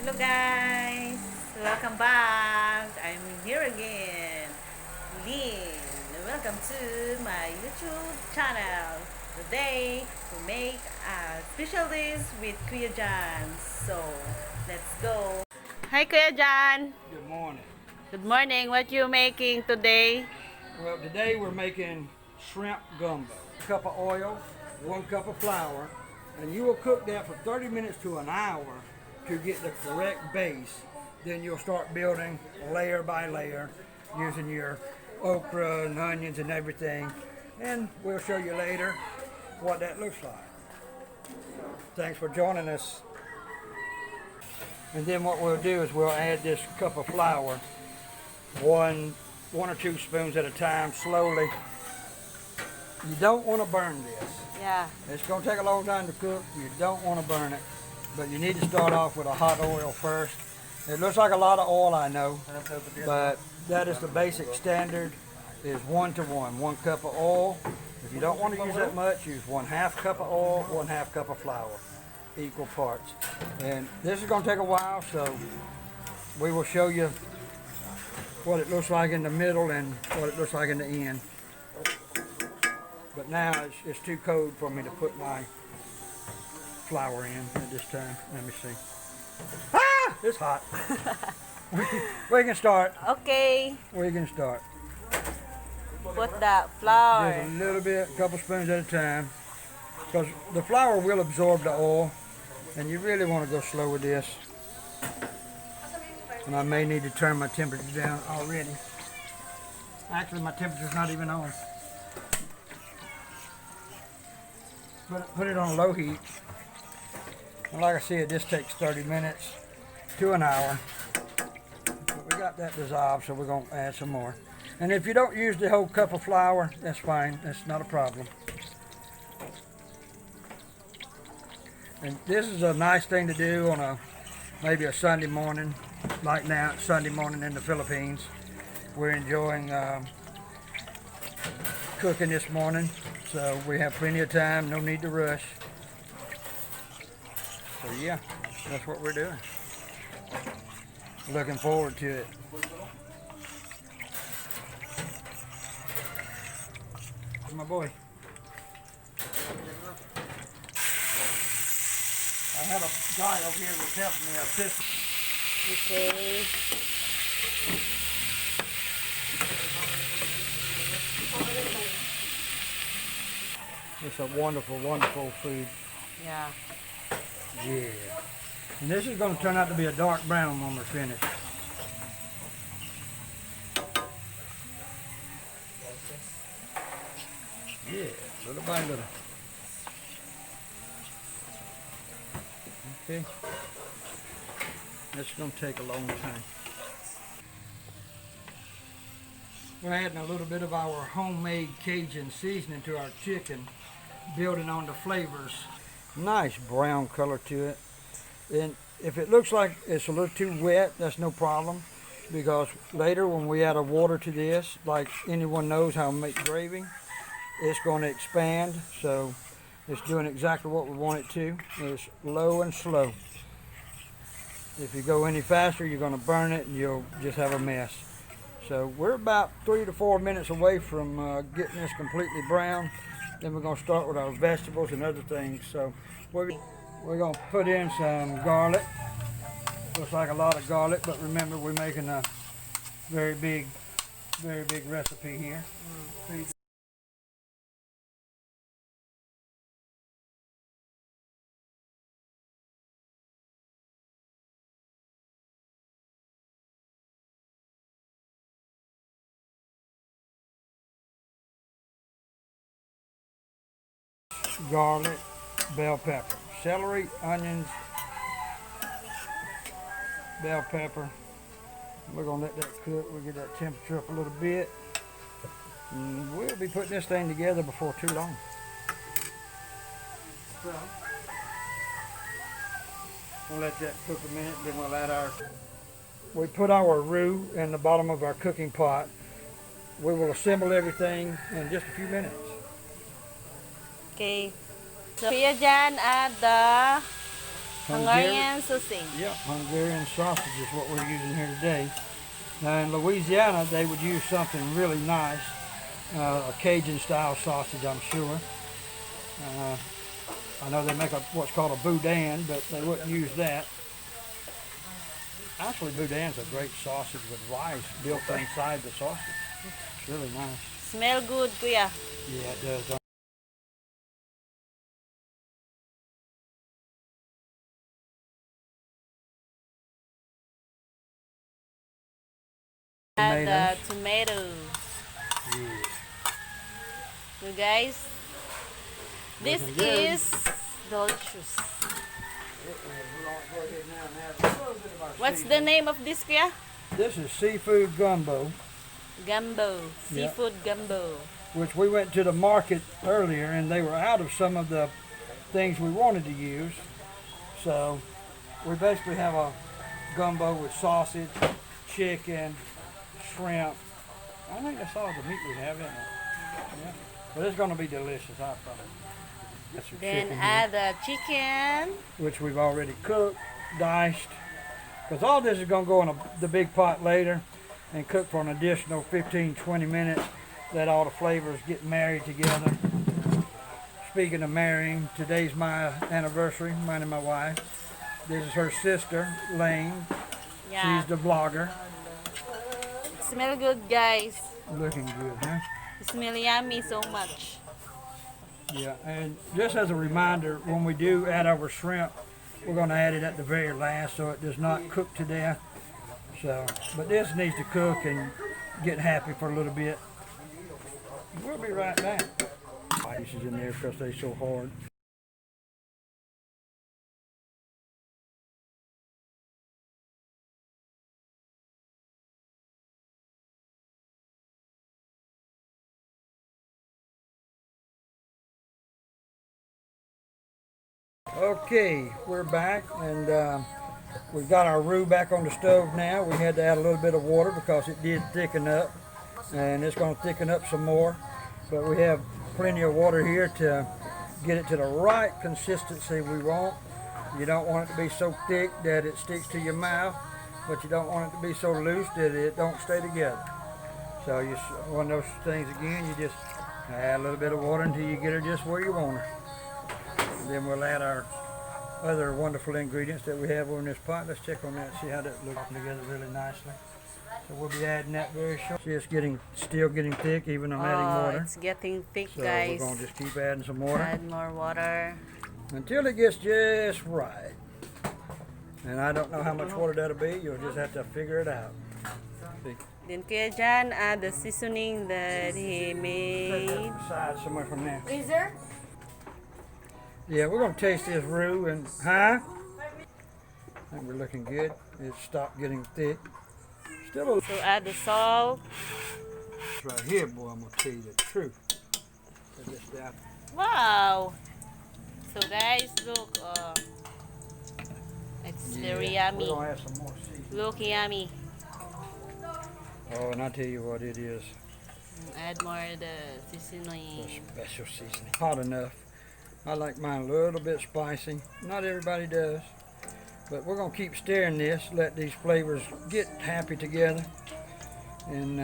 Hello guys! Welcome back! I'm here again, Lynn. Welcome to my YouTube channel. Today, we make a special dish with Kuya Jan. So, let's go! Hi Kuya Jan! Good morning. Good morning! What you making today? Well, today we're making shrimp gumbo. A cup of oil, 1 cup of flour, and you will cook that for 30 minutes to an hour to get the correct base. Then you'll start building layer by layer using your okra and onions and everything. And we'll show you later what that looks like. Thanks for joining us. And then what we'll do is we'll add this cup of flour, one or two spoons at a time, slowly. You don't want to burn this. Yeah. It's going to take a long time to cook. You don't want to burn it, but you need to start off with a hot oil first. It looks like a lot of oil, I know, but that is the basic standard, is 1 to 1. 1 cup of oil. If you don't want to use that much, use 1/2 cup of oil, 1/2 cup of flour, equal parts. And this is going to take a while, so we will show you what it looks like in the middle and what it looks like in the end. But now it's too cold for me to put my flour in at this time. Let me see. Ah! It's hot. we can start. Okay. We can start. Put that flour. Just a little bit, a couple spoons at a time. Because the flour will absorb the oil. And you really want to go slow with this. And I may need to turn my temperature down already. Actually, my temperature's not even on. Put it on low heat. And like I said, this takes 30 minutes to an hour. But we got that dissolved, so we're going to add some more. And if you don't use the whole cup of flour, that's fine. That's not a problem. And this is a nice thing to do on maybe a Sunday morning. Like now, it's Sunday morning in the Philippines. We're enjoying cooking this morning, so we have plenty of time, no need to rush. So yeah, that's what we're doing. Looking forward to it. My boy. I have a guy over here that's helping me assist. Okay. It's a wonderful, wonderful food. Yeah. Yeah. And this is going to turn out to be a dark brown when we're finished. Yeah, little by little. Okay. This is going to take a long time. We're adding a little bit of our homemade Cajun seasoning to our chicken, building on the flavors. Nice brown color to it. And if it looks like it's a little too wet, that's no problem, because later when we add a water to this, like anyone knows how to make gravy, it's going to expand. So it's doing exactly what we want it to. It's low and slow. If you go any faster, you're going to burn it and you'll just have a mess. So we're about 3 to 4 minutes away from getting this completely brown. Then we're going to start with our vegetables and other things. So we're going to put in some garlic. Looks like a lot of garlic, but remember we're making a very big recipe here. Garlic, bell pepper, celery, onions, bell pepper. We're going to let that cook. We'll get that temperature up a little bit. And we'll be putting this thing together before too long. We'll let that cook a minute, then we'll add we put our roux in the bottom of our cooking pot. We will assemble everything in just a few minutes. Okay. So, Kuya Jan, add the Hungarian sausage. Yep, Hungarian sausage is what we're using here today. Now in Louisiana, they would use something really nice, a Cajun style sausage, I'm sure. I know they make what's called a boudin, but they wouldn't use that. Actually, boudin's a great sausage with rice built inside the sausage. It's really nice. Smell good, kuya. Yeah, it does. Add Tomatoes. tomatoes. Yeah. So guys, this Looking good. is delicious. What's the name of this, kuya? This is seafood gumbo, Gamboo. Yeah. Seafood gamboo. which we went to the market earlier and they were out of some of the things we wanted to use. So we basically have a gumbo with sausage, chicken, shrimp. I think that's all the meat we have in it. Yeah. But it's going to be delicious, I promise. That's some Then chicken add the chicken. here, which we've already cooked, diced. Because all this is going to go in the big pot later and cook for an additional 15-20 minutes. Let all the flavors get married together. Speaking of marrying, today's my anniversary, mine and my wife. This is her sister, Lane. Yeah. She's the vlogger. Smell good, guys. Looking good, huh? It smell yummy so much. Yeah, and just as a reminder, when we do add our shrimp, we're going to add it at the very last so it does not cook to death. So, but this needs to cook and get happy for a little bit. We'll be right back. Spices in there because they're so hard. Okay, we're back and we've got our roux back on the stove now. We had to add a little bit of water because it did thicken up and it's going to thicken up some more. But we have plenty of water here to get it to the right consistency we want. You don't want it to be so thick that it sticks to your mouth, but you don't want it to be so loose that it don't stay together. So you one of those things again, you just add a little bit of water until you get her just where you want her. And then we'll add our other wonderful ingredients that we have over in this pot. Let's check on that, see how that looks together really nicely. So we'll be adding that very short. See, it's still getting thick, even I'm adding water. It's getting thick, So guys. we're going to just keep adding some water Add more water. until it gets just right. And I don't know how much water that'll be. You'll just have to figure it out. See? Then Kuya Jan add the seasoning that he Set made. that aside somewhere from there. Freezer? Yeah, we're going to taste this roux and, I think we're looking good. It stopped getting thick. Still a So add the salt. right here, boy, I'm going to tell you the truth. Put this down. Wow. So guys, look. It's very Yeah, yummy. we're going to add some more seasoning. Look yummy. Oh, and I'll tell you what it is. Add more the A seasoning. special seasoning. Hot enough. I like mine a little bit spicy. Not everybody does. But we're going to keep stirring this, let these flavors get happy together. And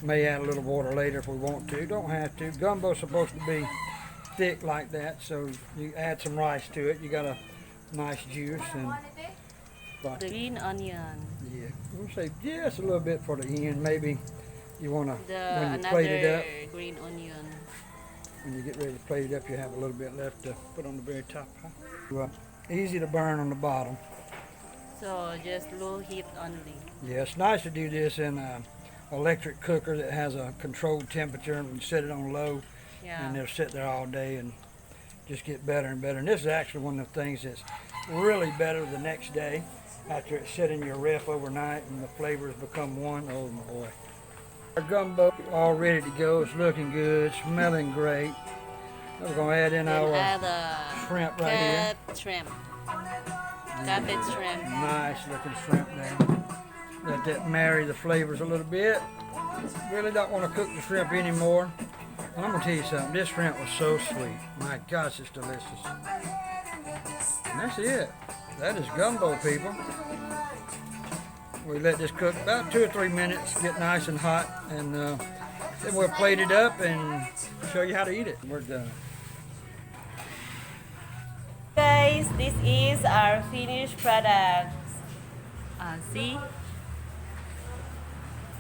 may add a little water later if we want to. Don't have to. Gumbo's supposed to be thick like that, so you add some rice to it. You got a nice juice. And The green onion. yeah, we'll say just a little bit for the end. Maybe you want to, The when you plate it up, another green onion. when you get ready to plate it up, you have a little bit left to put on the very top. Easy to burn on the bottom. So just low heat only. Yeah, it's nice to do this in an electric cooker that has a controlled temperature and you set it on low and Yeah. they'll sit there all day and just get better and better. And this is actually one of the things that's really better the next day after it's set in your ref overnight and the flavors become one. Oh my boy. Our gumbo all ready to go. It's looking good, smelling great. We're going to add in Then our add shrimp right here. cut shrimp. Gutted shrimp. Nice looking shrimp there. Let that marry the flavors a little bit. Really don't want to cook the shrimp anymore. And I'm going to tell you something. This shrimp was so sweet. My gosh, it's delicious. And that's it. That is gumbo, people. We let this cook about 2 or 3 minutes, get nice and hot, and then we'll plate it up and show you how to eat it. We're done. Guys, this is our finished product. See?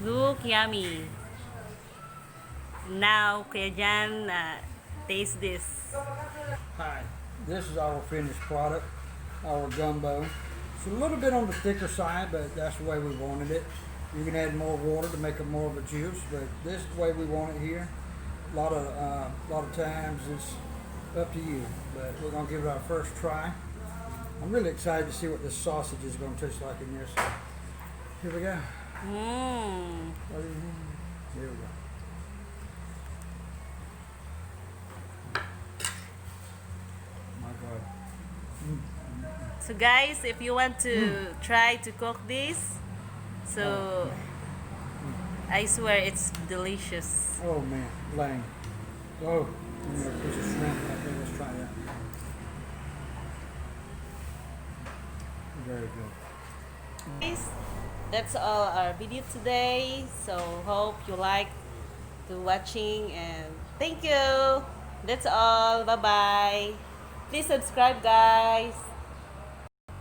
Look yummy. Now, Kuya Jan, taste this. Hi, this is our finished product, our gumbo. It's a little bit on the thicker side, but that's the way we wanted it. You can add more water to make it more of a juice, but this is the way we want it here. A lot of times it's up to you, but we're gonna give it our first try. I'm really excited to see what this sausage is gonna taste like in this. Here we go. Mmm. Here we go. My God. So guys, if you want to try to cook this, so I swear it's delicious. Oh man, Lang. Oh, there's a piece of shrimp right there. Let's try that. Very good. Guys, that's all our video today. So hope you like to watching and thank you. That's all. Bye bye. Please subscribe, guys.